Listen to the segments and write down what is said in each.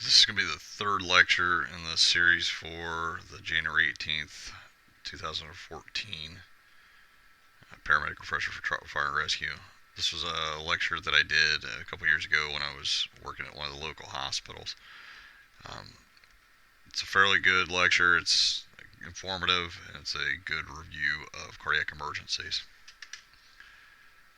This is going to be the third lecture in the series for the January 18th, 2014 Paramedic Refresher for Trout Fire and Rescue. This was a lecture that I did a couple years ago when I was working at one of the local hospitals. It's a fairly good lecture. It's informative, and it's a good review of cardiac emergencies.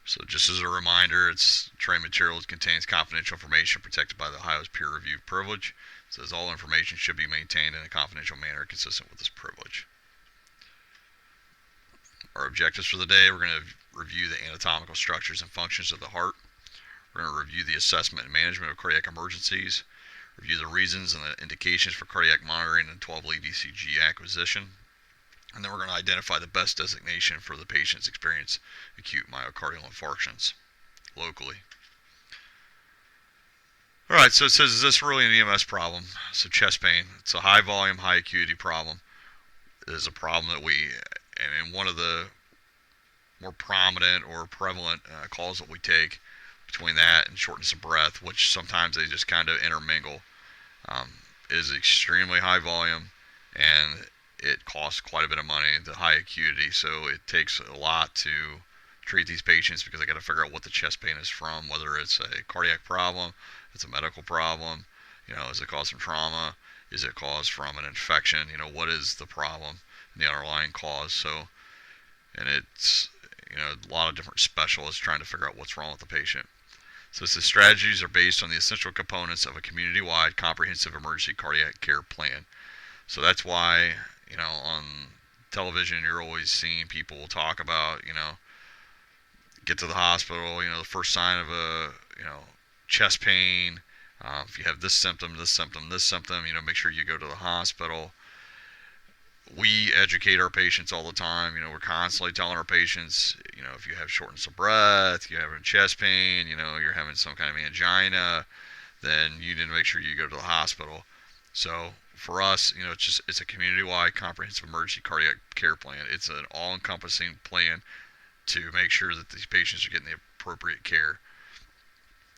So just as a reminder, it's training materials contains confidential information protected by the Ohio's peer review privilege. It says all information should be maintained in a confidential manner consistent with this privilege. Our objectives for the day, we're going to review the anatomical structures and functions of the heart. We're going to review the assessment and management of cardiac emergencies, review the reasons and the indications for cardiac monitoring and 12-lead ECG acquisition. And then we're going to identify the best designation for the patients experience acute myocardial infarctions locally. All right, so it says, is this really an EMS problem? So chest pain, it's a high volume, high acuity problem. It is a problem that and one of the more prominent or prevalent calls that we take between that and shortness of breath, which sometimes they just kind of intermingle, is extremely high volume, and it costs quite a bit of money, the high acuity, so it takes a lot to treat these patients because I got to figure out what the chest pain is from, whether it's a cardiac problem, it's a medical problem, is it caused from trauma, is it caused from an infection, what is the problem, the underlying cause. So, and it's, a lot of different specialists trying to figure out what's wrong with the patient. So the strategies are based on the essential components of a community-wide comprehensive emergency cardiac care plan. So that's why, on television you're always seeing people talk about, get to the hospital, the first sign of a, chest pain, if you have this symptom, this symptom, this symptom, make sure you go to the hospital. We educate our patients all the time. We're constantly telling our patients, if you have shortness of breath, you're having chest pain, you're having some kind of angina, then you need to make sure you go to the hospital. So for us, it's a community-wide comprehensive emergency cardiac care plan. It's an all-encompassing plan to make sure that these patients are getting the appropriate care.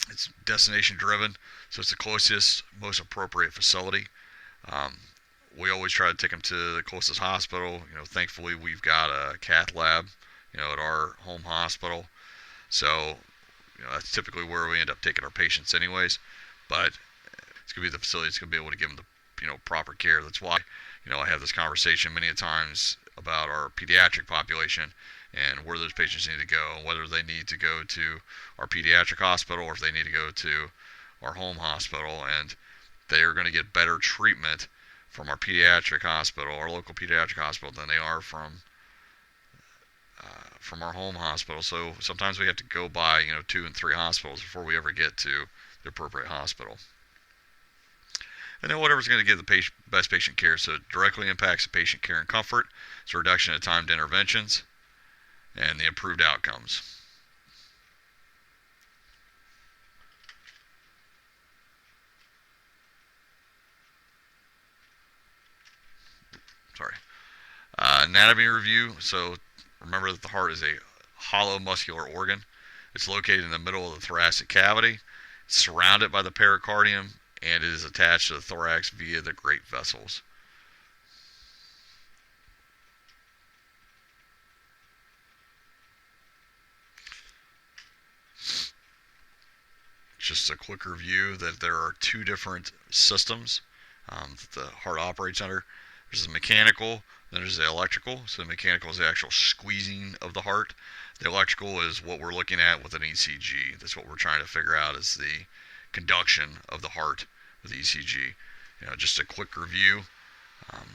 It's destination-driven, so it's the closest, most appropriate facility. We always try to take them to the closest hospital. Thankfully we've got a cath lab, at our home hospital. So, that's typically where we end up taking our patients anyways. But it's going to be the facility that's going to be able to give them the, proper care. That's why, I have this conversation many times about our pediatric population and where those patients need to go, whether they need to go to our pediatric hospital or if they need to go to our home hospital. And they are going to get better treatment from our pediatric hospital, our local pediatric hospital, than they are from our home hospital. So sometimes we have to go by 2 and 3 hospitals before we ever get to the appropriate hospital. And then whatever's going to give the best patient care, so it directly impacts the patient care and comfort. It's a reduction of time to interventions and the improved outcomes. Anatomy review. So remember that the heart is a hollow muscular organ. It's located in the middle of the thoracic cavity. It's surrounded by the pericardium, and it is attached to the thorax via the great vessels. Just a quick review that there are 2 different systems that the heart operates under. There's the mechanical, then there's the electrical. So the mechanical is the actual squeezing of the heart. The electrical is what we're looking at with an ECG. That's what we're trying to figure out, is the conduction of the heart with the ECG. Just a quick review.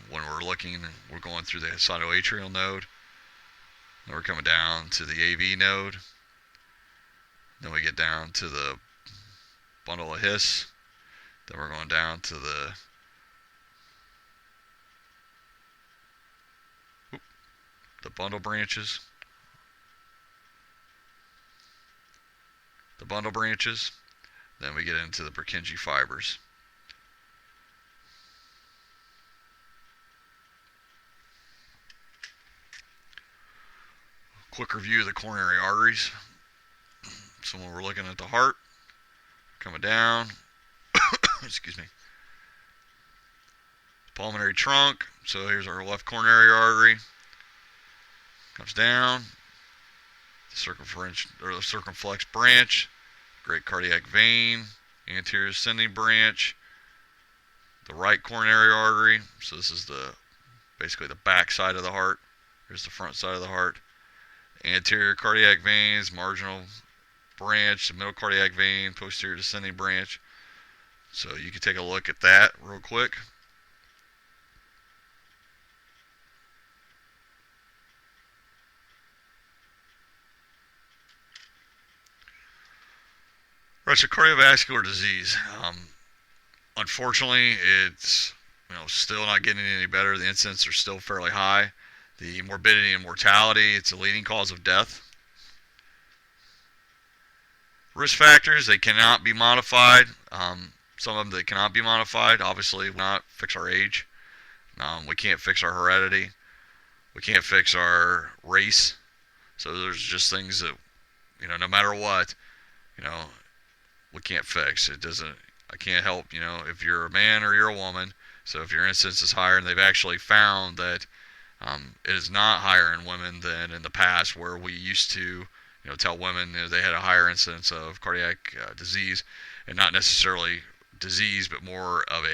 When we're going through the cytoatrial node. Then we're coming down to the AV node. Then we get down to the bundle of His. Then we're going down to the bundle branches. Then we get into the Purkinje fibers. Quick review of the coronary arteries. So when we're looking at the heart, coming down, excuse me, pulmonary trunk. So here's our left coronary artery. Comes down. The circumflex branch. Great cardiac vein. Anterior ascending branch. The right coronary artery. So this is basically the back side of the heart. Here's the front side of the heart. Anterior cardiac veins, marginal branch, the middle cardiac vein, posterior descending branch. So you can take a look at that real quick. Right, so cardiovascular disease. Unfortunately, it's still not getting any better. The incidents are still fairly high. The morbidity and mortality, it's a leading cause of death. Risk factors, they cannot be modified. Some of them they cannot be modified. Obviously, we cannot fix our age. We can't fix our heredity. We can't fix our race. So there's just things that, no matter what, we can't fix. I can't help, if you're a man or you're a woman. So if your incidence is higher, and they've actually found that it is not higher in women than in the past, where we used to, tell women they had a higher incidence of cardiac disease, and not necessarily disease, but more of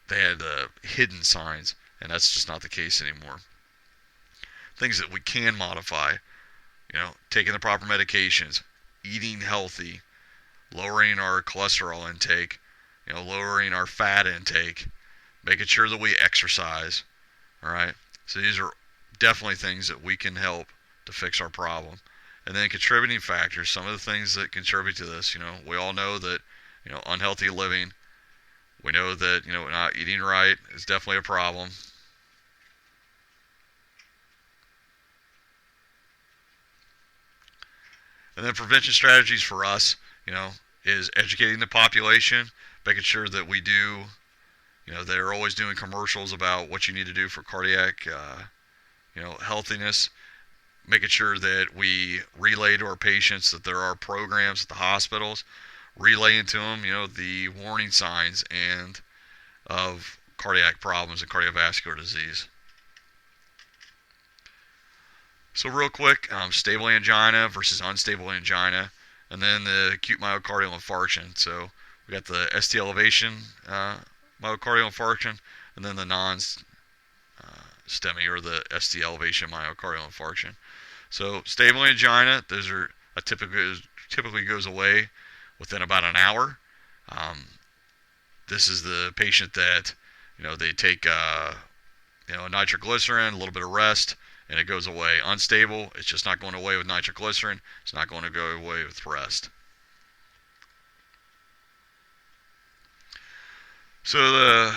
they had hidden signs, and that's just not the case anymore. Things that we can modify, taking the proper medications, eating healthy, lowering our cholesterol intake, lowering our fat intake, making sure that we exercise. All right. So these are definitely things that we can help to fix our problem. And then contributing factors, some of the things that contribute to this, we all know that, unhealthy living, we know that, not eating right is definitely a problem. And then prevention strategies for us, is educating the population, making sure that we do, they're always doing commercials about what you need to do for cardiac, healthiness, making sure that we relay to our patients that there are programs at the hospitals, relaying to them, the warning signs and of cardiac problems and cardiovascular disease. So real quick, stable angina versus unstable angina, and then the acute myocardial infarction. So we got the ST elevation myocardial infarction, and then the non-STEMI or the ST elevation myocardial infarction. So stable angina, those are typically goes away within about an hour. This is the patient that they take nitroglycerin, a little bit of rest, and it goes away. Unstable, it's just not going away with nitroglycerin. It's not going to go away with rest. So the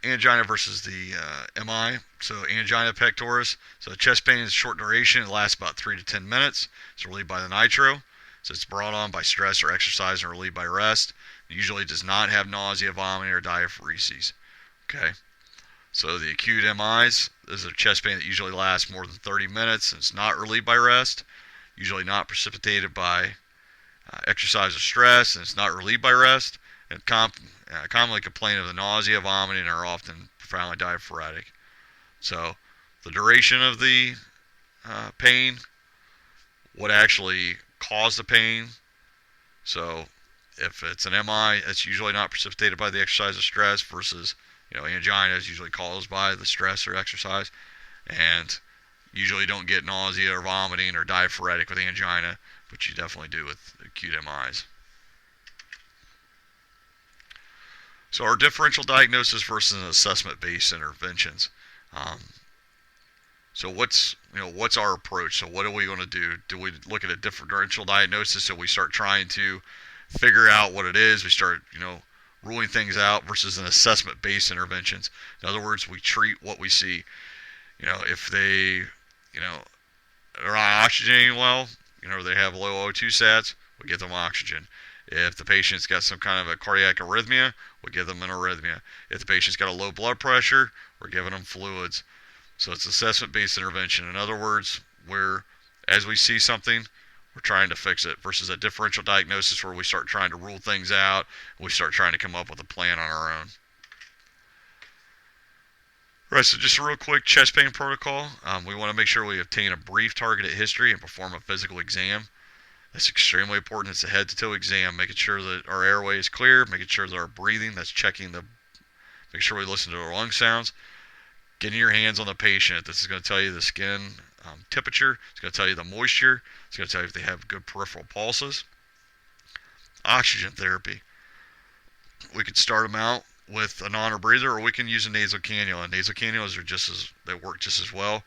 angina versus the MI. So angina pectoris. So chest pain is short duration. It lasts about 3 to 10 minutes. It's relieved by the nitro. So it's brought on by stress or exercise and relieved by rest. It usually does not have nausea, vomiting, or diaphoresis. Okay. So the acute MIs, this is a chest pain that usually lasts more than 30 minutes and it's not relieved by rest, usually not precipitated by exercise or stress, and it's not relieved by rest, and commonly complain of the nausea, vomiting, and are often profoundly diaphoretic. So the duration of the pain, what actually caused the pain. So if it's an MI, it's usually not precipitated by the exercise or stress versus angina is usually caused by the stress or exercise, and usually don't get nausea or vomiting or diaphoretic with angina, but you definitely do with acute MIs. So our differential diagnosis versus assessment-based interventions. So what's our approach? So what are we going to do? Do we look at a differential diagnosis, so we start trying to figure out what it is? We start ruling things out, versus an assessment-based interventions. In other words, we treat what we see. If they, are not oxygenating well, they have low O2 sats, we give them oxygen. If the patient's got some kind of a cardiac arrhythmia, we give them an arrhythmia. If the patient's got a low blood pressure, we're giving them fluids. So it's assessment-based intervention. In other words, as we see something, We're trying to fix it versus a differential diagnosis where we start trying to rule things out. We start trying to come up with a plan on our own. Right, so just a real quick chest pain protocol. We want to make sure we obtain a brief targeted history and perform a physical exam. That's extremely important. It's a head-to-toe exam, making sure that our airway is clear, making sure that our breathing, that's checking making sure we listen to our lung sounds. Getting your hands on the patient. This is going to tell you the skin temperature. It's going to tell you the moisture. It's going to tell you if they have good peripheral pulses. Oxygen therapy. We could start them out with a non-rebreather, or we can use a nasal cannula. Nasal cannulas they work just as well.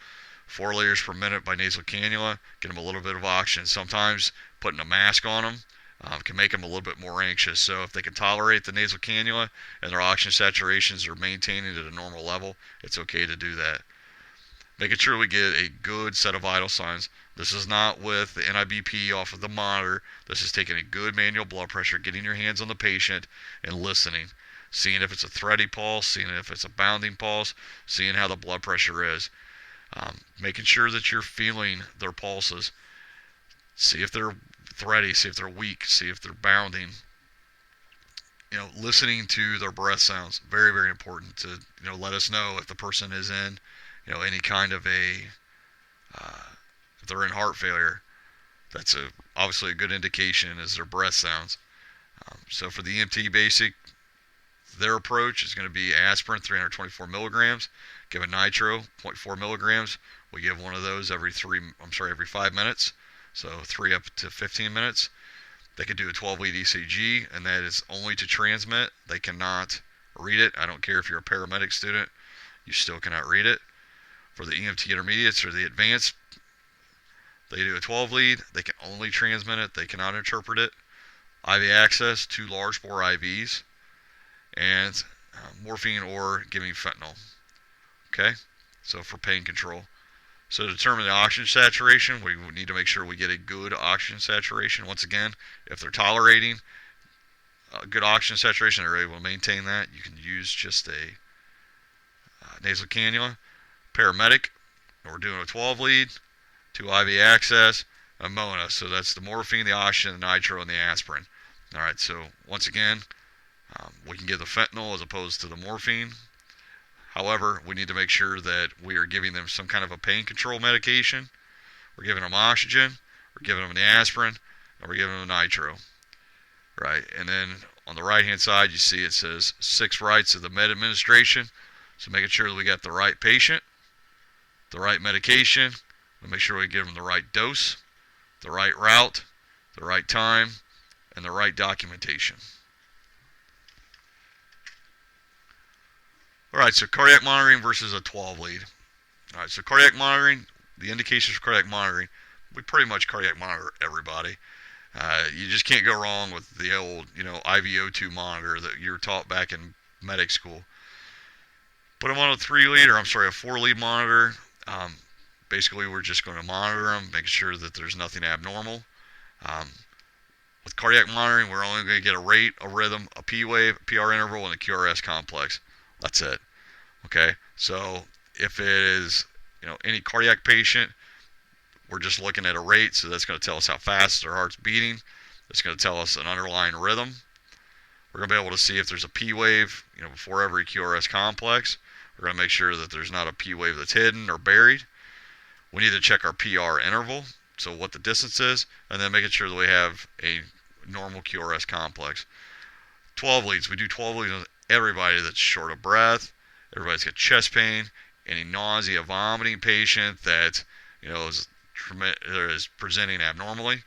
4 liters per minute by nasal cannula. Get them a little bit of oxygen. Sometimes putting a mask on them can make them a little bit more anxious. So if they can tolerate the nasal cannula and their oxygen saturations are maintaining at a normal level, it's okay to do that. Making sure we get a good set of vital signs. This is not with the NIBP off of the monitor. This is taking a good manual blood pressure, getting your hands on the patient and listening. Seeing if it's a thready pulse, seeing if it's a bounding pulse, seeing how the blood pressure is. Making sure that you're feeling their pulses. See if they're thready, see if they're weak, see if they're bounding. Listening to their breath sounds, very, very important to, let us know if the person is in, any kind of if they're in heart failure. That's obviously a good indication is their breath sounds. So for the EMT basic, their approach is going to be aspirin, 324 milligrams, give a nitro, 0.4 milligrams. We give one of those every 5 minutes, so 3 up to 15 minutes. They could do a 12-lead ECG, and that is only to transmit. They cannot read it. I don't care if you're a paramedic student, you still cannot read it. For the EMT intermediates or the advanced, they do a 12-lead. They can only transmit it. They cannot interpret it. IV access, 2 large bore IVs, and morphine or giving fentanyl. Okay, so for pain control. So to determine the oxygen saturation, we need to make sure we get a good oxygen saturation. Once again, if they're tolerating a good oxygen saturation, they're able to maintain that, you can use just a nasal cannula. Paramedic, we're doing a 12-lead, 2 IV access, a Mona. So that's the morphine, the oxygen, the nitro, and the aspirin. All right, so once again, we can give the fentanyl as opposed to the morphine. However, we need to make sure that we are giving them some kind of a pain control medication. We're giving them oxygen, we're giving them the aspirin, and we're giving them the nitro. Right, and then on the right-hand side, you see it says 6 rights of the med administration. So making sure that we got the right patient, the right medication, we make sure we give them the right dose, the right route, the right time, and the right documentation. All right, so cardiac monitoring versus a 12-lead. All right, so cardiac monitoring, the indications for cardiac monitoring, we pretty much cardiac monitor everybody. You just can't go wrong with the old, IVO2 monitor that you were taught back in medic school. Put them on a 4-lead monitor. Basically, we're just going to monitor them, make sure that there's nothing abnormal. With cardiac monitoring, we're only going to get a rate, a rhythm, a P wave, a PR interval, and a QRS complex. That's it. Okay, so if it is, any cardiac patient, we're just looking at a rate, so that's going to tell us how fast their heart's beating. It's going to tell us an underlying rhythm. We're going to be able to see if there's a P wave, before every QRS complex. We're going to make sure that there's not a P wave that's hidden or buried. We need to check our PR interval, so what the distance is, and then making sure that we have a normal QRS complex. 12 leads. We do 12 leads with everybody that's short of breath, everybody's got chest pain, any nausea, vomiting patient that is presenting abnormally.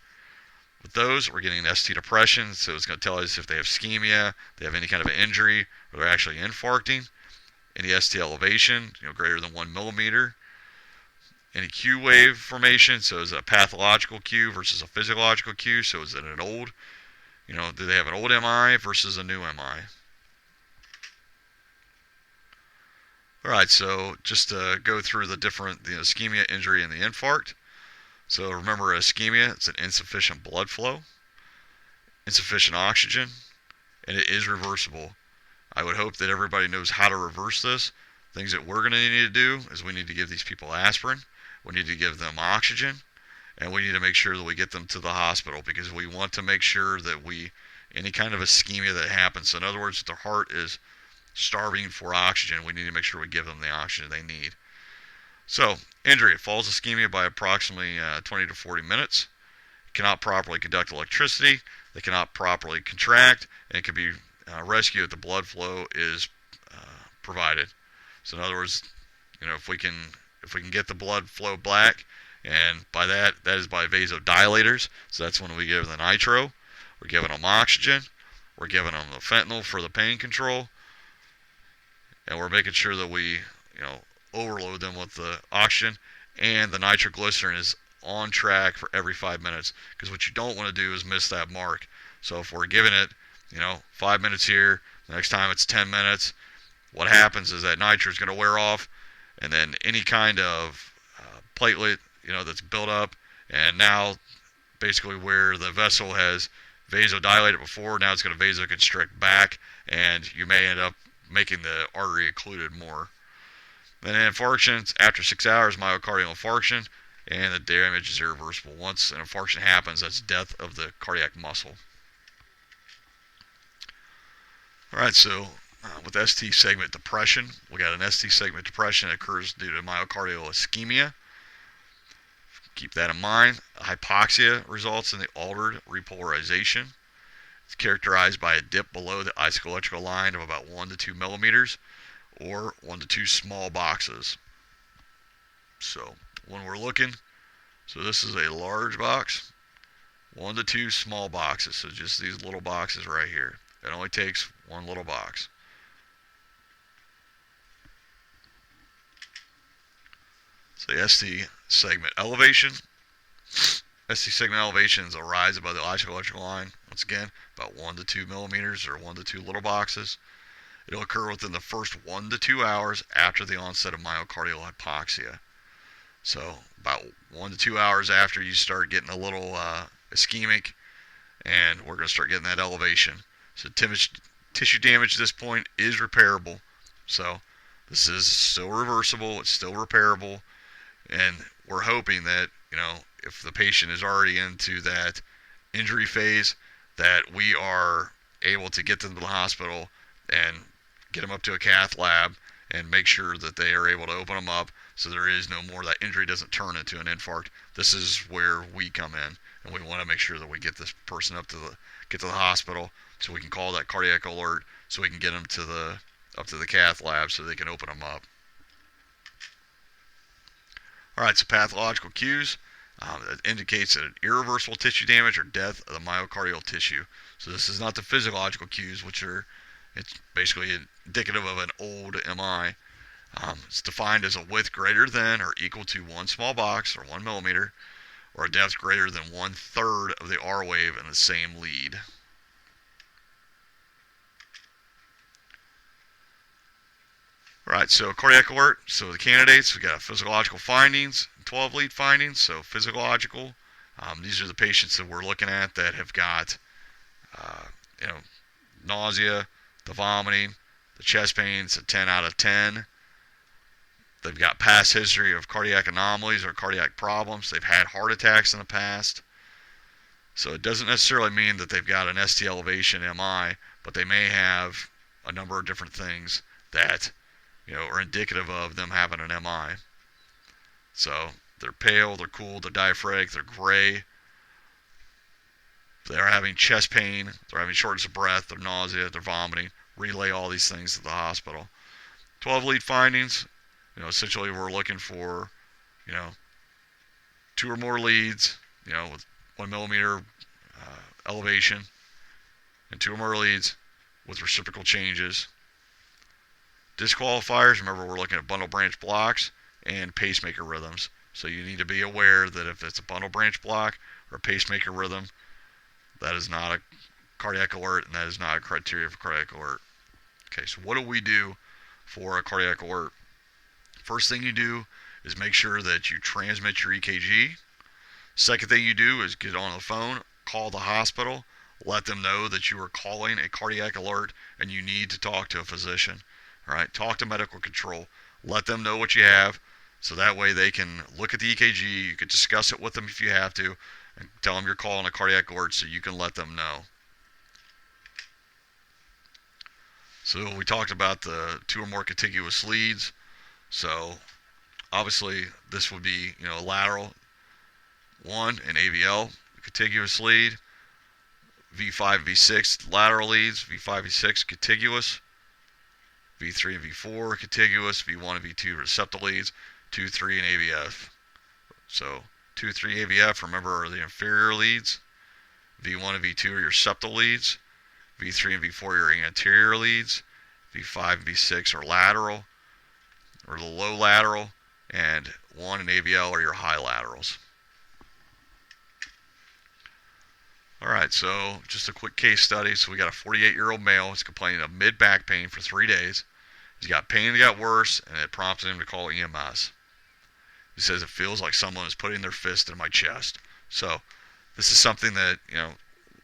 With those, we're getting ST depression, so it's going to tell us if they have ischemia, they have any kind of injury, or they're actually infarcting. Any ST elevation, greater than 1 millimeter. Any Q wave formation, so is it a pathological Q versus a physiological Q? So is it an old, do they have an old MI versus a new MI? All right, so just to go through the different, the ischemia, injury, and the infarct. So remember, ischemia, it's an insufficient blood flow, insufficient oxygen, and it is reversible. I would hope that everybody knows how to reverse this. Things that we're going to need to do is we need to give these people aspirin. We need to give them oxygen, and we need to make sure that we get them to the hospital, because we want to make sure that any kind of ischemia that happens, so in other words, if their heart is starving for oxygen, we need to make sure we give them the oxygen they need. So, injury, falls ischemia by approximately 20 to 40 minutes, cannot properly conduct electricity, they cannot properly contract, and it can be rescued if the blood flow is provided. So in other words, if we can get the blood flow back, and by that is by vasodilators. So that's when we give them the nitro, we're giving them oxygen, we're giving them the fentanyl for the pain control, and we're making sure that we overload them with the oxygen, and the nitroglycerin is on track for every 5 minutes, because what you don't want to do is miss that mark. So if we're giving it 5 minutes here, the next time it's 10 minutes, what happens is that nitro is going to wear off, and then any kind of platelet that's built up, and now basically where the vessel has vasodilated before, now it's going to vasoconstrict back, and you may end up making the artery occluded more. Then infarctions, after 6 hours, myocardial infarction, and the damage is irreversible. Once an infarction happens, that's death of the cardiac muscle. Alright, so with ST segment depression, we got an ST segment depression that occurs due to myocardial ischemia. Keep that in mind. Hypoxia results in the altered repolarization. It's characterized by a dip below the isoelectrical line of about 1 to 2 millimeters, or 1 to 2 small boxes. So when we're looking, so this is a large box, 1 to 2 small boxes, so just these little boxes right here. It only takes one little box. So the ST segment elevation. ST segment elevations arise above the isoelectrical line, once again, about 1 to 2 millimeters, or 1 to 2 little boxes. It'll occur within the first 1 to 2 hours after the onset of myocardial hypoxia. So about 1 to 2 hours after you start getting a little ischemic, and we're going to start getting that elevation. So tissue damage at this point is repairable. So this is still reversible, it's still repairable, and we're hoping that, if the patient is already into that injury phase, that we are able to get them to the hospital and get them up to a cath lab and make sure that they are able to open them up, so there is no more, that injury doesn't turn into an infarct. This is where we come in, and we want to make sure that we get this person get to the hospital, so we can call that cardiac alert, so we can get them up to the cath lab so they can open them up. Alright, so pathological cues. That indicates an irreversible tissue damage or death of the myocardial tissue. So this is not the physiological cues, it's basically indicative of an old MI. It's defined as a width greater than or equal to 1 small box, or 1 millimeter, or a depth greater than 1/3 of the R wave in the same lead. Right, so cardiac alert. So the candidates, we got physiological findings, 12 lead findings. So physiological, these are the patients that we're looking at that have got, nausea, the vomiting, the chest pains, a 10 out of 10. They've got past history of cardiac anomalies or cardiac problems. They've had heart attacks in the past. So it doesn't necessarily mean that they've got an ST elevation MI, but they may have a number of different things that are indicative of them having an MI. So they're pale, they're cool, they're diaphoretic, they're gray, they're having chest pain, they're having shortness of breath, they're nausea, they're vomiting. Relay all these things to the hospital. 12 lead findings, essentially we're looking for, 2 or more leads, with 1 millimeter elevation, and 2 or more leads with reciprocal changes. Disqualifiers, remember we're looking at bundle branch blocks and pacemaker rhythms. So you need to be aware that if it's a bundle branch block or a pacemaker rhythm, that is not a cardiac alert, and that is not a criteria for cardiac alert. Okay, so what do we do for a cardiac alert? First thing you do is make sure that you transmit your EKG. Second thing you do is get on the phone, call the hospital, let them know that you are calling a cardiac alert and you need to talk to a physician. All right, talk to medical control. Let them know what you have So that way they can look at the EKG. You could discuss it with them if you have to, and tell them you're calling a cardiac alert so you can let them know. So we talked about the 2 or more contiguous leads. So obviously this would be, lateral 1 and AVL, contiguous lead, V5, V6 lateral leads, V5, V6 contiguous, V3 and V4 contiguous, V1 and V2 receptor leads, 2, 3 and AVF. So 2, 3 AVF, remember, are the inferior leads. V1 and V2 are your septal leads. V3 and V4 are your anterior leads. V5 and V6 are lateral, or the low lateral, and 1 and AVL are your high laterals. Alright, so just a quick case study. So we got a 48-year-old male who's complaining of mid-back pain for 3 days. He's got pain that got worse, and it prompted him to call EMS. He says, it feels like someone is putting their fist in my chest. So this is something that,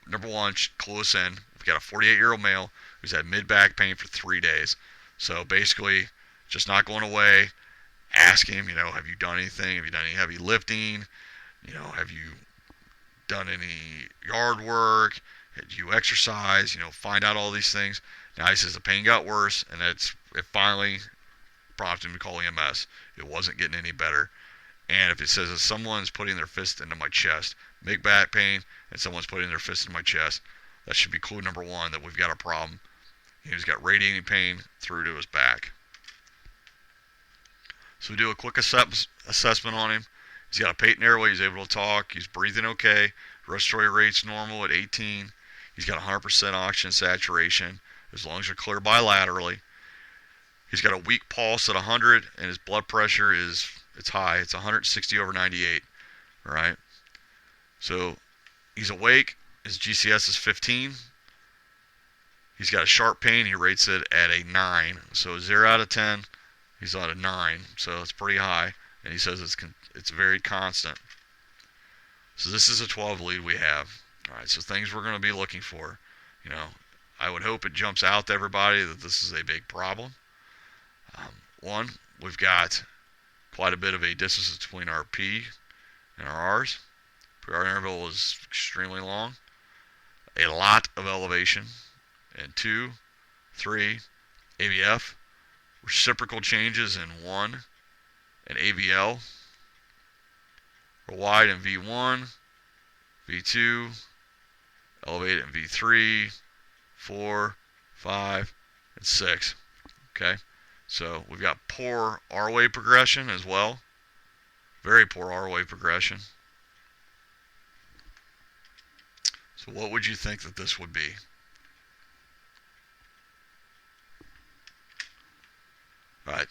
number one, clue us in. We've got a 48-year-old male who's had mid-back pain for 3 days. So basically, just not going away. Ask him, have you done anything? Have you done any heavy lifting? Have you done any yard work? Did you exercise? Find out all these things. Now he says the pain got worse, and it finally prompted him to call EMS. It wasn't getting any better. And if it says that someone's putting their fist into my chest, mid-back pain, and someone's putting their fist into my chest, that should be clue number 1 that we've got a problem. He's got radiating pain through to his back. So we do a quick assessment on him. He's got a patent airway. He's able to talk. He's breathing okay. Respiratory rate's normal at 18. He's got 100% oxygen saturation. His lungs are clear bilaterally. He's got a weak pulse at 100, and his blood pressure it's high. It's 160/98. All right. So he's awake. His GCS is 15. He's got a sharp pain. He rates it at a 9. So 0 out of 10, he's on a 9. So it's pretty high. And he says it's very constant. So this is a 12 lead we have. All right, so things we're going to be looking for. I would hope it jumps out to everybody that this is a big problem. One, we've got quite a bit of a distance between our P and our R's. PR interval is extremely long. A lot of elevation. And 2, 3, AVF. Reciprocal changes in 1 and AVL. We're wide in V1, V2, elevated in V3, 4, 5, and 6. Okay, so we've got poor R-wave progression as well. Very poor R-wave progression. So what would you think that this would be? Alright,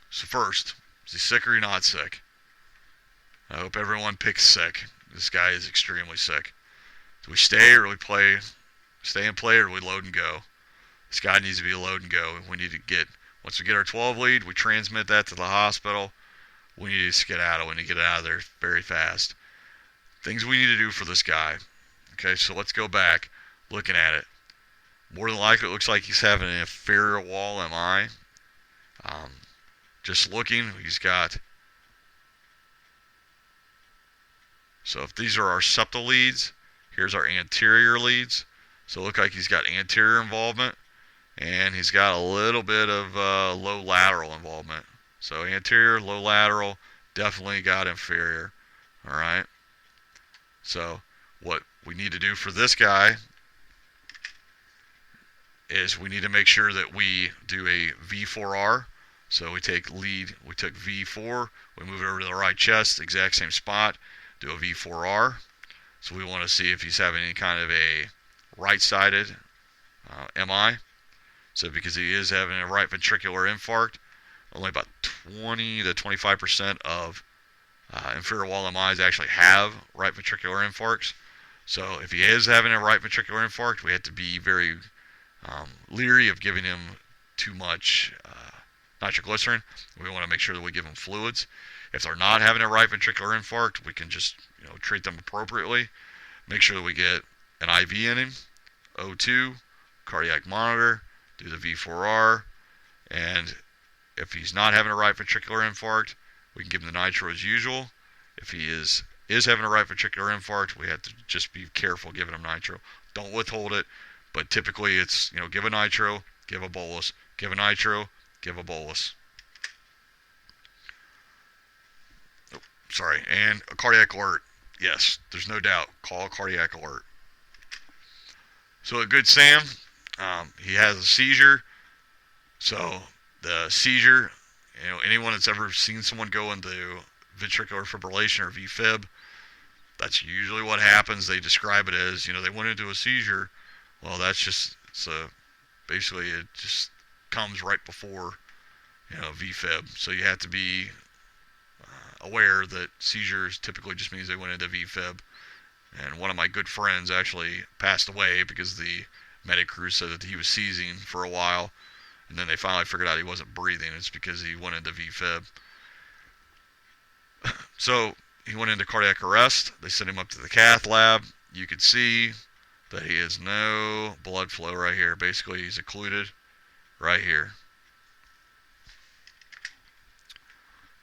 so first, is he sick or he not sick? I hope everyone picks sick. This guy is extremely sick. Do we stay or do we play? Stay and play or do we load and go? This guy needs to be a load and go. We need to once we get our 12 lead, we transmit that to the hospital. We need to skedaddle. We need to get out of there very fast. Things we need to do for this guy. Okay, so let's go back looking at it. More than likely, it looks like he's having an inferior wall MI. Just looking, he's got... So if these are our septal leads, here's our anterior leads. So it looks like he's got anterior involvement, and he's got a little bit of low lateral involvement. So anterior, low lateral, definitely got inferior. All right. So what we need to do for this guy is we need to make sure that we do a V4R. So we took V4, we move it over to the right chest, exact same spot, do a V4R. So we want to see if he's having any kind of a right-sided MI. So because he is having a right ventricular infarct, only about 20 to 25% of inferior wall MIs actually have right ventricular infarcts. So if he is having a right ventricular infarct, we have to be very leery of giving him too much nitroglycerin. We want to make sure that we give them fluids. If they're not having a right ventricular infarct, we can just treat them appropriately. Make sure that we get an IV in him, O2, cardiac monitor, do the V4R, and if he's not having a right ventricular infarct, we can give him the nitro as usual. If he is having a right ventricular infarct, we have to just be careful giving him nitro. Don't withhold it, but typically it's, give a nitro, give a bolus, give a nitro, give a bolus. Oh, sorry, and a cardiac alert. Yes, there's no doubt. Call a cardiac alert. So a good Sam, he has a seizure. So the seizure, anyone that's ever seen someone go into ventricular fibrillation or VFib, that's usually what happens. They describe it as, they went into a seizure. Well, that's just, basically it just comes right before, VFib. So you have to be aware that seizures typically just means they went into VFib. And one of my good friends actually passed away because the medic crew said that he was seizing for a while, and then they finally figured out he wasn't breathing. It's because he went into VFib. So he went into cardiac arrest. They sent him up to the cath lab. You could see that he has no blood flow right here. Basically, he's occluded right here.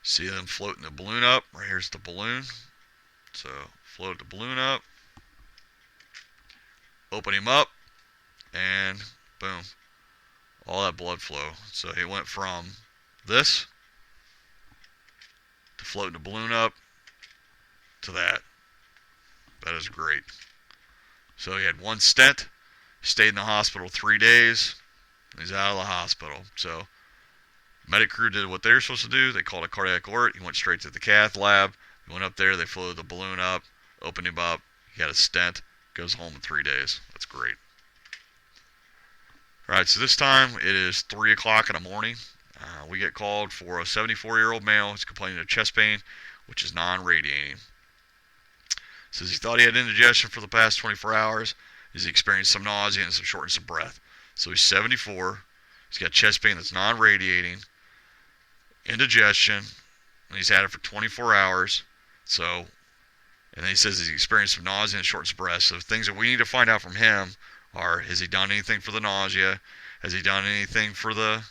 See them floating the balloon up. Right here's the balloon. So float the balloon up. Open him up. And boom. All that blood flow. So he went from this to floating the balloon up to that. That is great. So he had one stent. Stayed in the hospital 3 days. He's out of the hospital. So medic crew did what they were supposed to do. They called a cardiac alert. He went straight to the cath lab. He went up there. They floated the balloon up, opened him up. He got a stent. Goes home in 3 days. That's great. All right, so this time it is 3 o'clock in the morning. We get called for a 74-year-old male who's complaining of chest pain, which is non-radiating. Says he thought he had indigestion for the past 24 hours. He's experienced some nausea and some shortness of breath. So he's 74. He's got chest pain that's non-radiating, indigestion, and he's had it for 24 hours. So, and then he says he's experienced some nausea and shortness of breath. So things that we need to find out from him are, has he done anything for the nausea? Has he done anything for the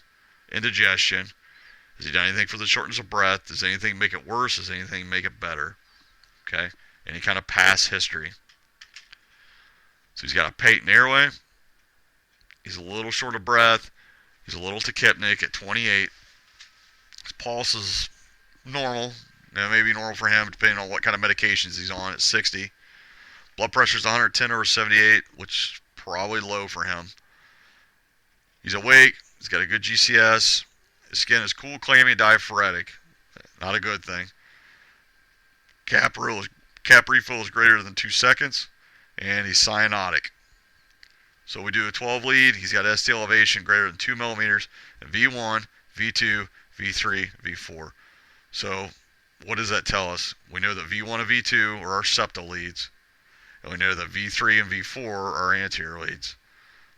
indigestion? Has he done anything for the shortness of breath? Does anything make it worse? Does anything make it better? Okay, any kind of past history. So he's got a patent airway. He's a little short of breath. He's a little tachypnic at 28. His pulse is normal. Maybe normal for him, depending on what kind of medications he's on at 60. Blood pressure is 110/78, which is probably low for him. He's awake. He's got a good GCS. His skin is cool, clammy, and diaphoretic. Not a good thing. Cap refill is greater than 2 seconds, and he's cyanotic. So we do a 12 lead. He's got ST elevation greater than 2 millimeters, and V1, V2, V3, V4. So what does that tell us? We know that V1 and V2 are our septal leads, and we know that V3 and V4 are our anterior leads.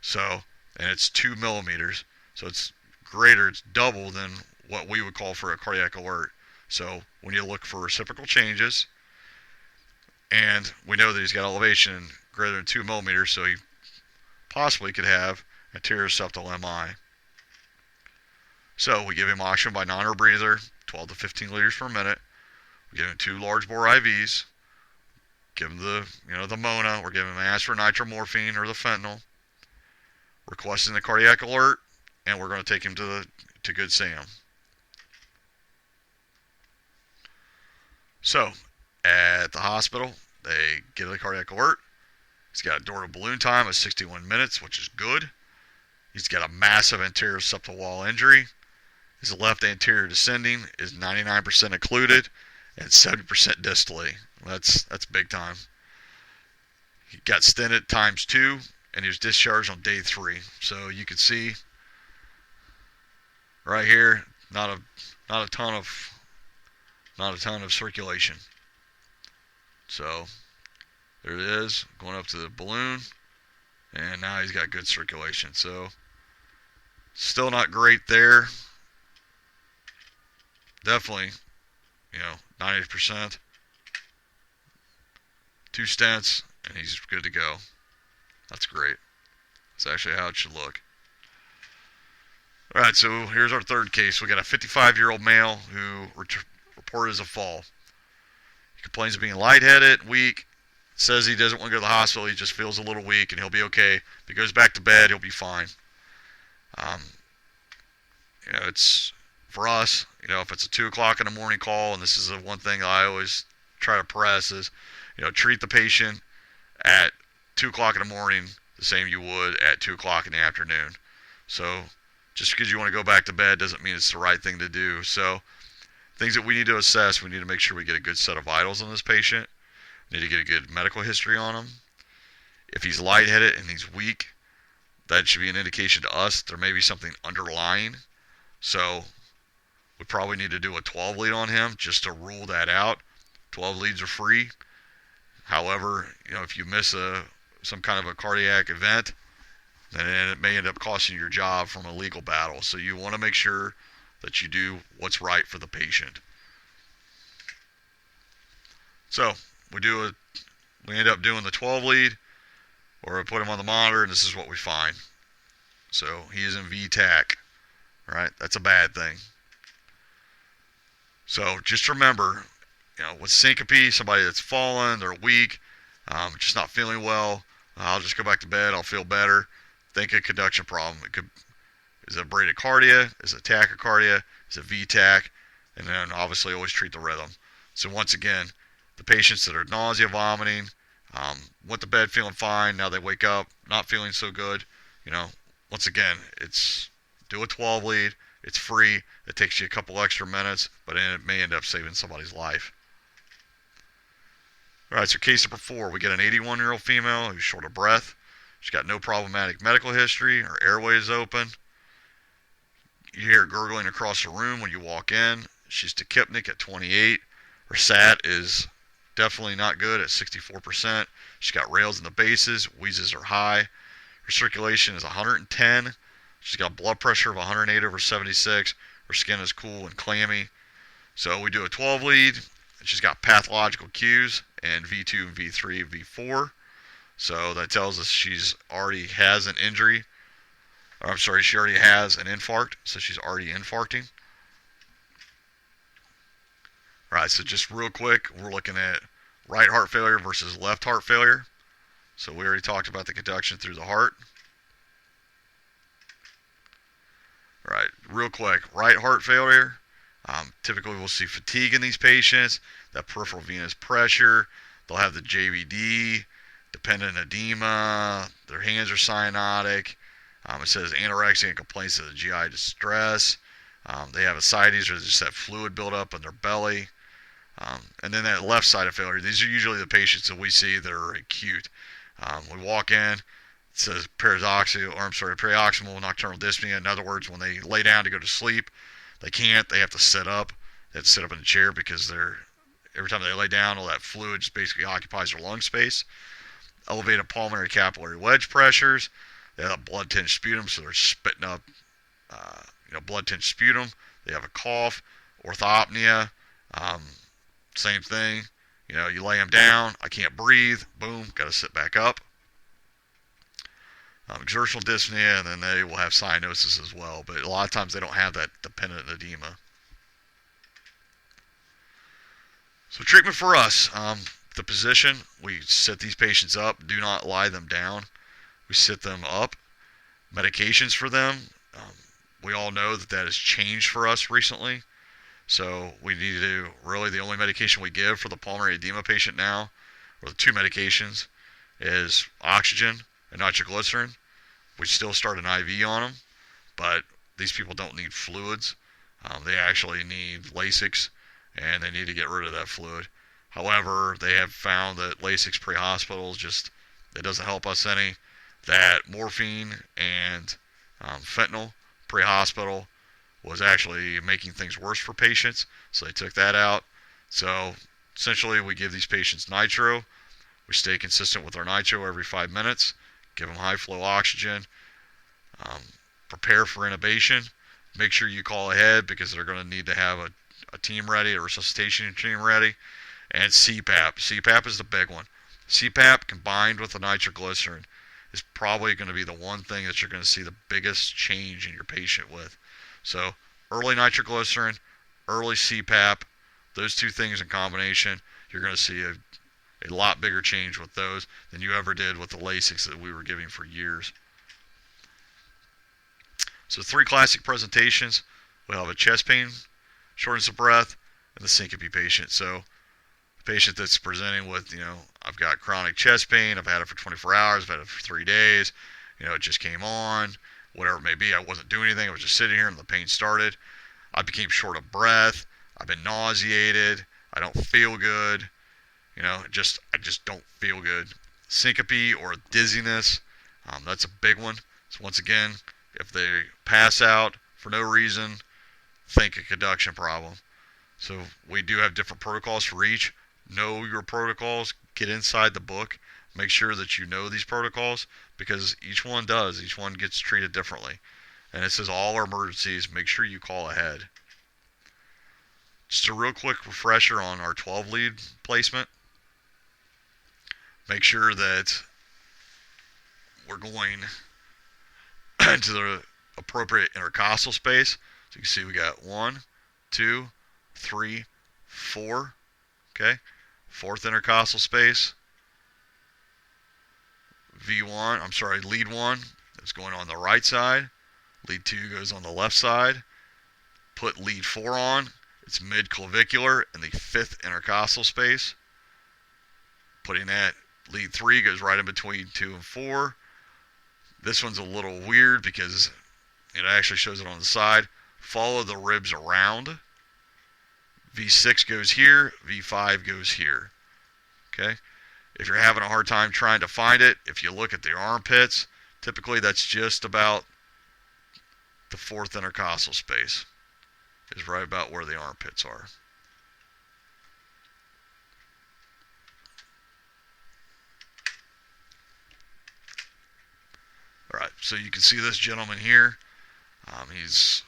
So, and it's 2 millimeters. So it's greater, it's double than what we would call for a cardiac alert. So when you look for reciprocal changes, and we know that he's got elevation greater than 2 millimeters, so he possibly could have anterior septal MI. So we give him oxygen by non-rebreather, 12 to 15 liters per minute. We give him 2 large bore IVs. Give him the Mona. We're giving him aspirin, nitromorphine, or the fentanyl. Requesting the cardiac alert, and we're going to take him to Good Sam. So at the hospital, they give the cardiac alert. He's got a door to balloon time of 61 minutes, which is good. He's got a massive anterior septal wall injury. His left anterior descending is 99% occluded and 70% distally. That's big time. He got stented ×2, and he was discharged on day 3. So you can see right here, not a ton of circulation. So there it is, going up to the balloon, and now he's got good circulation. So still not great there. Definitely, 90%. 2 stents, and he's good to go. That's great. That's actually how it should look. All right, so here's our third case. We got a 55-year-old male who reported reported as a fall. He complains of being lightheaded, weak, says he doesn't want to go to the hospital, he just feels a little weak, and he'll be okay. If he goes back to bed, he'll be fine. It's for us, if it's a 2 o'clock in the morning call, and this is the one thing I always try to press is, treat the patient at 2 o'clock in the morning the same you would at 2 o'clock in the afternoon. So just because you want to go back to bed doesn't mean it's the right thing to do. So things that we need to assess, we need to make sure we get a good set of vitals on this patient. We need to get a good medical history on him. If he's lightheaded and he's weak, that should be an indication to us there may be something underlying. So we probably need to do a 12 lead on him just to rule that out. 12 leads are free. However, if you miss some kind of a cardiac event, then it may end up costing you your job from a legal battle. So you want to make sure that you do what's right for the patient. So we end up doing the 12 lead, or we put him on the monitor, and this is what we find. So he is in VTAC, right? That's a bad thing. So just remember, with syncope, somebody that's fallen, they're weak, just not feeling well, I'll just go back to bed, I'll feel better. Think a conduction problem. Is it bradycardia? Is it tachycardia? Is it VTAC? And then obviously always treat the rhythm. So once again, the patients that are nausea, vomiting, went to bed feeling fine, now they wake up not feeling so good, once again, it's do a 12 lead. It's free. It takes you a couple extra minutes, but it may end up saving somebody's life. All right, so case number 4, we get an 81-year-old female who's short of breath. She's got no problematic medical history. Her airway is open. You hear her gurgling across the room when you walk in. She's tachypnic at 28. Her SAT is definitely not good at 64%. She's got rails in the bases. Wheezes are high. Her circulation is 110. She's got blood pressure of 108/76. Her skin is cool and clammy. So we do a 12 lead. She's got pathological Qs and V2, V3, V4. So that tells us she's already has an injury. She already has an infarct. So she's already infarcting. All right, so just real quick, we're looking at right heart failure versus left heart failure. So we already talked about the conduction through the heart. All right, real quick, right heart failure. Typically we'll see fatigue in these patients, that peripheral venous pressure. They'll have the JVD, dependent edema. Their hands are cyanotic. It says anorexia and complaints of the GI distress. They have ascites, or just that fluid buildup in their belly. And then that left side of failure, these are usually the patients that we see that are acute. We walk in, it says paroxysmal nocturnal dyspnea. In other words, when they lay down to go to sleep, they can't. They have to sit up. They have to sit up in a chair because every time they lay down, all that fluid just basically occupies their lung space. Elevated pulmonary capillary wedge pressures. They have a blood-tinged sputum, so they're spitting up blood-tinged sputum. They have a cough, orthopnea, same thing. You lay them down, I can't breathe, boom, got to sit back up. Exertional dyspnea, and then they will have cyanosis as well, but a lot of times they don't have that dependent edema. So treatment for us, the position, we sit these patients up, do not lie them down. We sit them up. Medications for them, we all know that has changed for us recently. So we need to, really the only medication we give for the pulmonary edema patient now, or the 2 medications, is oxygen and nitroglycerin. We still start an IV on them, but these people don't need fluids. They actually need Lasix, and they need to get rid of that fluid. However, they have found that Lasix pre-hospital it doesn't help us any. That morphine and fentanyl pre-hospital was actually making things worse for patients, so they took that out. So essentially we give these patients nitro. We stay consistent with our nitro every 5 minutes, give them high flow oxygen, prepare for intubation. Make sure you call ahead because they're going to need to have a team ready, a resuscitation team ready. And CPAP. CPAP is the big one. CPAP combined with the nitroglycerin is probably going to be the one thing that you're going to see the biggest change in your patient with. So early nitroglycerin, early CPAP, Those two things in combination, you're going to see a lot bigger change with those than you ever did with the Lasix that we were giving for years. So 3 classic presentations. We'll have a chest pain, shortness of breath, and the syncope patient. So the patient that's presenting with, I've got chronic chest pain, I've had it for 24 hours, I've had it for 3 days, it just came on, whatever it may be, I wasn't doing anything, I was just sitting here and the pain started. I became short of breath, I've been nauseated, I don't feel good, I just don't feel good. Syncope or dizziness, that's a big one. So once again, if they pass out for no reason, think a conduction problem. So we do have different protocols for each. Know your protocols, get inside the book, make sure that you know these protocols, because each one gets treated differently. And it says all our emergencies, make sure you call ahead. Just a real quick refresher on our 12 lead placement. Make sure that we're going into the appropriate intercostal space. So you can see we got 1, 2, 3, 4. Okay, 4th intercostal space. Lead 1 is going on the right side. Lead 2 goes on the left side. Put lead 4 on. It's mid-clavicular in the 5th intercostal space. Putting that, lead 3 goes right in between 2 and 4. This one's a little weird because it actually shows it on the side. Follow the ribs around. V6 goes here, V5 goes here. Okay? If you're having a hard time trying to find it, if you look at the armpits, typically that's just about the 4th intercostal space. Is right about where the armpits are. Alright, so you can see this gentleman here. He's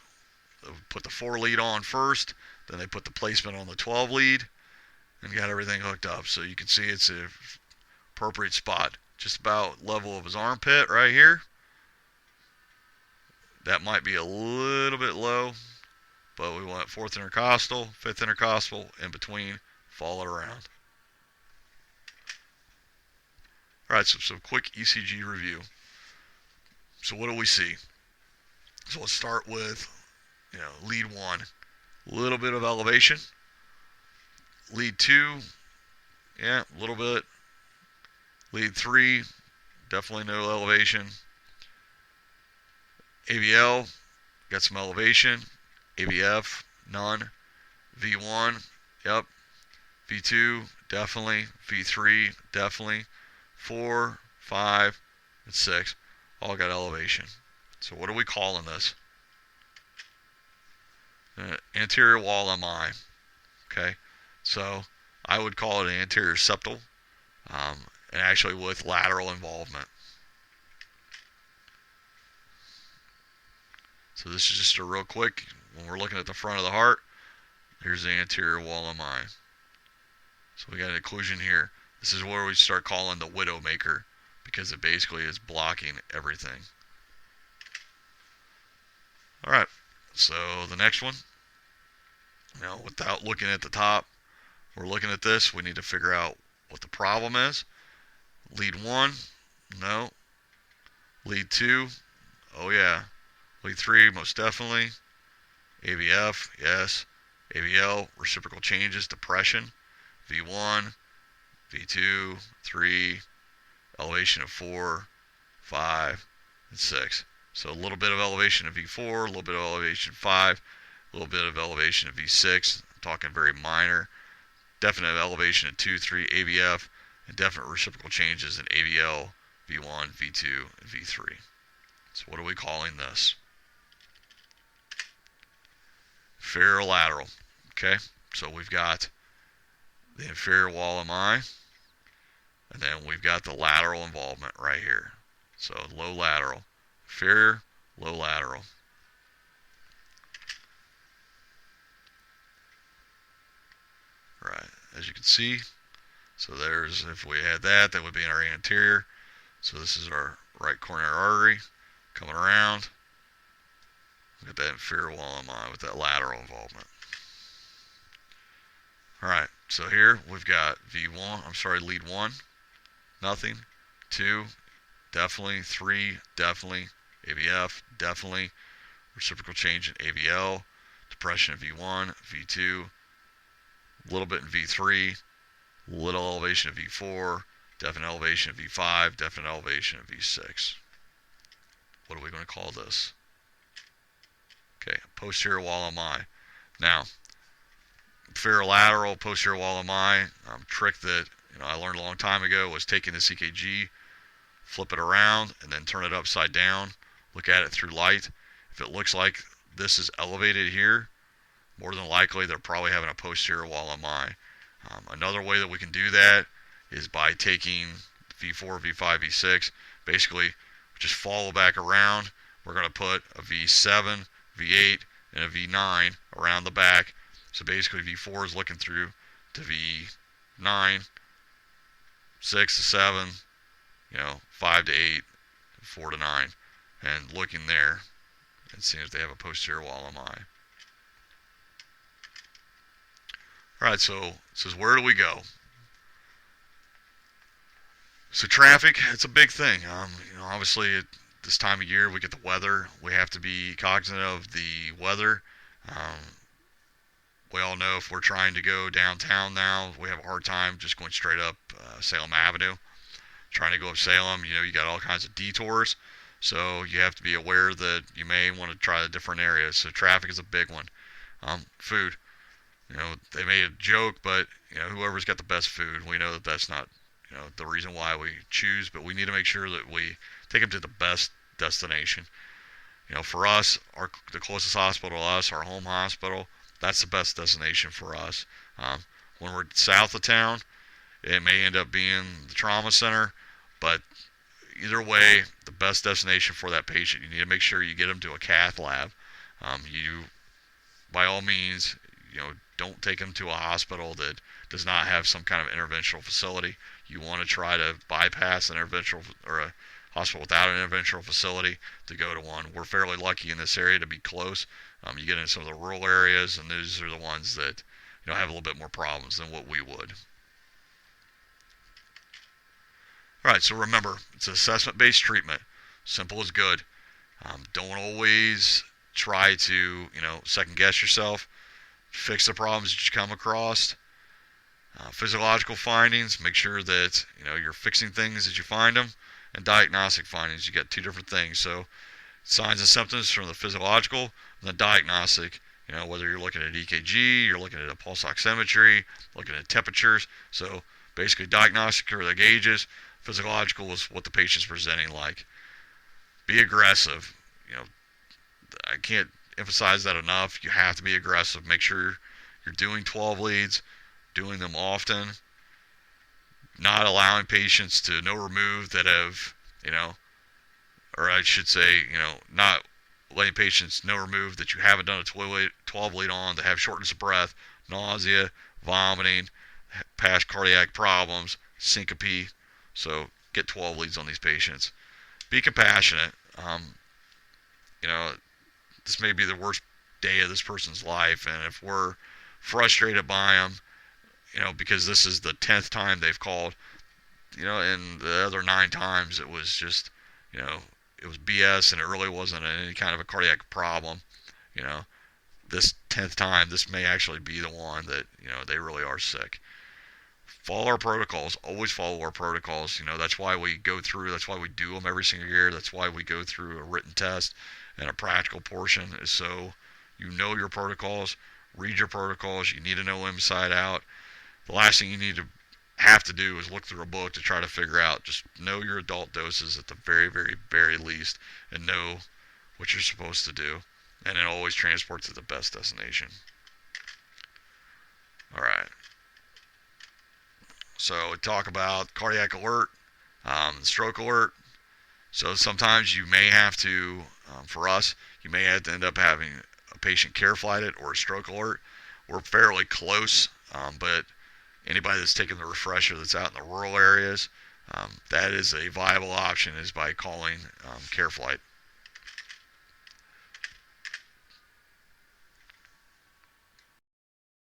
put the 4 lead on first, then they put the placement on the 12 lead and got everything hooked up. So you can see it's a appropriate spot, just about level of his armpit right here. That might be a little bit low, but we want 4th intercostal, 5th intercostal, in between, follow it around. Alright, so some quick ECG review. So what do we see? So let's start with, lead 1, a little bit of elevation. Lead 2, yeah, a little bit. Lead 3, definitely no elevation. AVL, got some elevation. AVF, none. V1, yep. V2, definitely. V3, definitely. 4, 5, and 6, all got elevation. So what are we calling this? Anterior wall MI. Okay, so I would call it an anterior septal, and actually with lateral involvement. So this is just a real quick, when we're looking at the front of the heart, here's the anterior wall MI. So we got an occlusion here. This is where we start calling the widowmaker, because it basically is blocking everything. Alright, so the next one, now without looking at the top, we're looking at this, we need to figure out what the problem is. Lead 1, no. Lead 2, oh yeah. Lead 3, most definitely. AVF, yes. AVL, reciprocal changes, depression. V1, V2, 3, elevation of 4, 5, and 6. So a little bit of elevation of V4, a little bit of elevation of 5, a little bit of elevation of V6. I'm talking very minor. Definite elevation of 2, 3, AVF, and definite reciprocal changes in AVL, V1, V2, and V3. So what are we calling this? Inferior lateral. Okay, so we've got the inferior wall MI, and then we've got the lateral involvement right here. So low lateral, inferior, low lateral. Right, as you can see, so there's, if we had that, that would be in our anterior. So this is our right coronary artery coming around. We've got that inferior wall MI with that lateral involvement. All right, so here we've got lead 1, nothing. 2, definitely. 3, definitely. AVF, definitely. Reciprocal change in AVL. Depression in V1, V2. A little bit in V3. Little elevation in V4. Definite elevation in V5. Definite elevation in V6. What are we going to call this? Okay, posterior wall MI. Now, lateral posterior wall MI, trick that I learned a long time ago was taking the CKG, flip it around, and then turn it upside down. Look at it through light. If it looks like this is elevated here, more than likely they're probably having a posterior wall MI. Another way that we can do that is by taking V4, V5, V6. Basically, just follow back around. We're going to put a V7, V8, and a V9 around the back. So basically V4 is looking through to V9, 6 to 7, 5 to 8, 4 to 9, and looking there and seeing if they have a posterior wall MI. All right, so it says, where do we go? So traffic, it's a big thing. Obviously at this time of year we get the weather. We have to be cognizant of the weather. We all know if we're trying to go downtown now, we have a hard time just going straight up Salem Avenue. Trying to go up Salem, you got all kinds of detours. So you have to be aware that you may want to try a different area. So traffic is a big one. Food. They made a joke, but whoever's got the best food, we know that that's not the reason why we choose, but we need to make sure that we take them to the best destination. For us, the closest hospital to us, our home hospital, that's the best destination for us. When we're south of town, it may end up being the trauma center, but either way, the best destination for that patient, you need to make sure you get them to a cath lab. You, by all means, don't take them to a hospital that does not have some kind of interventional facility. You want to try to bypass an interventional or a hospital without an interventional facility to go to one. We're fairly lucky in this area to be close. You get into some of the rural areas, and those are the ones that have a little bit more problems than what we would. All right, so remember, it's an assessment-based treatment. Simple as good. Don't always try to second guess yourself. Fix the problems that you come across. Physiological findings, make sure that you're fixing things as you find them, and diagnostic findings. You got two different things. So signs and symptoms from the physiological and the diagnostic. Whether you're looking at EKG, you're looking at a pulse oximetry, looking at temperatures. So basically, diagnostic are the gauges. Physiological is what the patient's presenting like. Be aggressive. I can't emphasize that enough. You have to be aggressive. Make sure you're doing 12 leads, doing them often, not allowing patients to no remove that have, or I should say, not letting patients no remove that you haven't done a 12 lead on, that have shortness of breath, nausea, vomiting, past cardiac problems, syncope. So get 12 leads on these patients. Be compassionate. This may be the worst day of this person's life, and if we're frustrated by them, because this is the 10th time they've called, and the other 9 times it was just, it was BS, and it really wasn't any kind of a cardiac problem. This 10th time, this may actually be the one that, they really are sick. Follow our protocols. Always follow our protocols. That's why we go through, that's why we do them every single year. That's why we go through a written test and a practical portion, is so you know your protocols, read your protocols. You need to know them inside out. The last thing you have to do is look through a book to try to figure out. Just know your adult doses at the very, very, very least, and know what you're supposed to do, and then always transport to the best destination. All right. So we talk about cardiac alert, stroke alert. So sometimes you may have to, for us, you may have to end up having a patient care flighted or a stroke alert. We're fairly close, but anybody that's taking the refresher that's out in the rural areas, that is a viable option, is by calling care flight.